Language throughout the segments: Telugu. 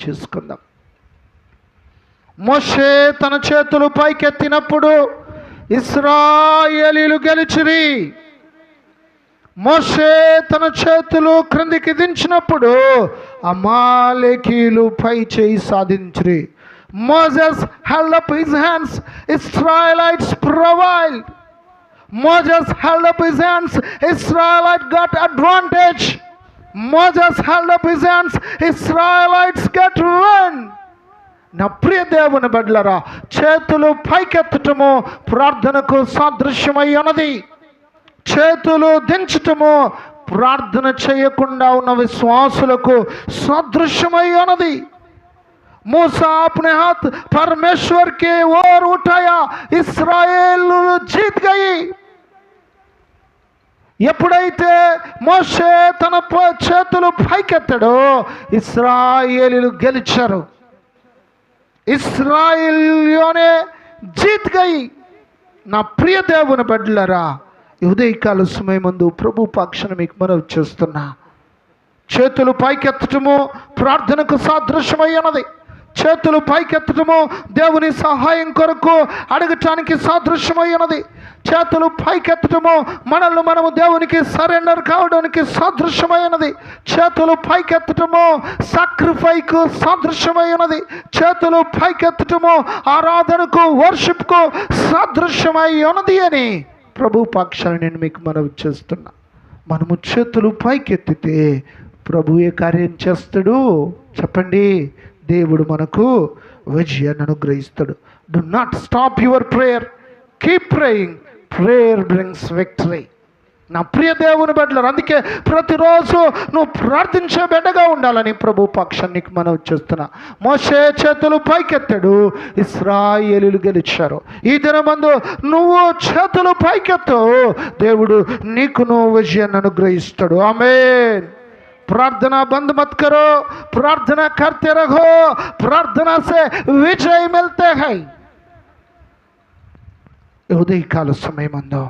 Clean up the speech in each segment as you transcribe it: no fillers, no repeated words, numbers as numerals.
చేసుకుందాం. మోషే తన చేతులు పైకెత్తినప్పుడు ఇశ్రాయేలీయులు గెలిచిరి. మోషే తన చేతులు క్రిందికి దించినప్పుడు అమాలేకీయులు పై చేయి సాధించిరి. Moses held up his hands, Israelites prevailed. Moses held up his hands, Israelites got advantage. Moses held up his hands, Israelites got win. నా ప్రియ దేవుని బిడ్డలారా, చేతులు పైకెత్తటము ప్రార్థనకు సాదృశ్యమై ఉన్నది. చేతులు దించటము ప్రార్థన చేయకుండా ఉన్న విశ్వాసులకు సాదృశ్యమై ఉన్నది. मूसा अपने हाथ परमेश्वर के ओर उठाया, इस्राएल जीत गई. ఎప్పుడైతే మోషే తన చేతులు పైకెత్తాడో ఇశ్రాయేలీయులు గెలిచారు. ఇశ్రాయేలీయులే జీత్ గయి. నా ప్రియ దేవుని బిడ్డలారా, ఉదయకాల సమయమందు ప్రభు పక్షాన మీకు మనవి చేస్తున్నా, చేతులు పైకెత్తటము ప్రార్థనకు సాదృశ్యమైనది. చేతులు పైకెత్తటము దేవుని సహాయం కొరకు అడగటానికి సాదృశ్యమైనది. చేతులు పైకెత్తటము మనల్ని మనము దేవునికి సరెండర్ కావడానికి సాదృశ్యమైనది. చేతులు పైకెత్తటము సాక్రిఫైకు సాదృశ్యమైనది. చేతులు పైకెత్తటము ఆరాధనకు, వర్షిప్కు సాదృశ్యమై ఉన్నది అని ప్రభు పక్షాన్ని నేను మీకు మనవి చేస్తున్నా. మనము చేతులు పైకెత్తితే ప్రభు ఏ కార్యం చేస్తాడు చెప్పండి? దేవుడు మనకు విజయాన్ని అనుగ్రహిస్తాడు. Do not stop your prayer, keep praying, prayer brings victory. నా ప్రియ దేవుని బిడ్డలారా, అందుకే ప్రతిరోజు నువ్వు ప్రార్థించే బిడ్డగా ఉండాలని ప్రభు పక్షానికి మనం చేస్తున్నా. మోషే చేతులు పైకెత్తాడు, ఇశ్రాయేలీయులు గెలిచారు. ఈ దినమందు నువ్వు చేతులు పైకెత్తు, దేవుడు నీకు నువ్వు విజయాన్ని అనుగ్రహిస్తాడు. ఆమేన్. प्रार्थना बंद मत करो, प्रार्थना करते रहो, प्रार्थना से विजय मिलते हैं. ఉదయకాల సమయమందు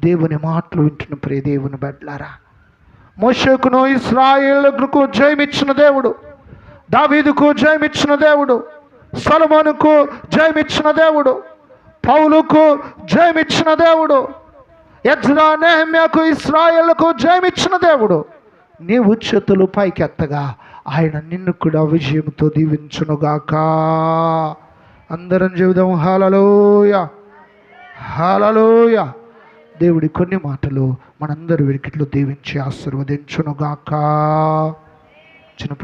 దేవుని మాటలు వింటున్న ప్రియ దేవుని బిడ్డలారా, మోషేకును ఇశ్రాయేలుకు జయమిచ్చిన దేవుడు, దావీదుకు జయమిచ్చిన దేవుడు, సొలొమోనుకు జయమిచ్చిన దేవుడు, పౌలుకు జయమిచ్చిన దేవుడు, ఎజ్రా నెహెమ్యాకు ఇశ్రాయేలుకు జయమిచ్చిన దేవుడు, నీవు చేతులు పైకెత్తగా ఆయన నిన్ను కూడా విజయంతో దీవించునుగాక. అందరం చెబుదాం హల్లెలూయా, హల్లెలూయా. దేవుడి కొన్ని మాటలు మనందరి వెనుకట్లో దీవించి ఆశీర్వదించునుగాక. చిన్న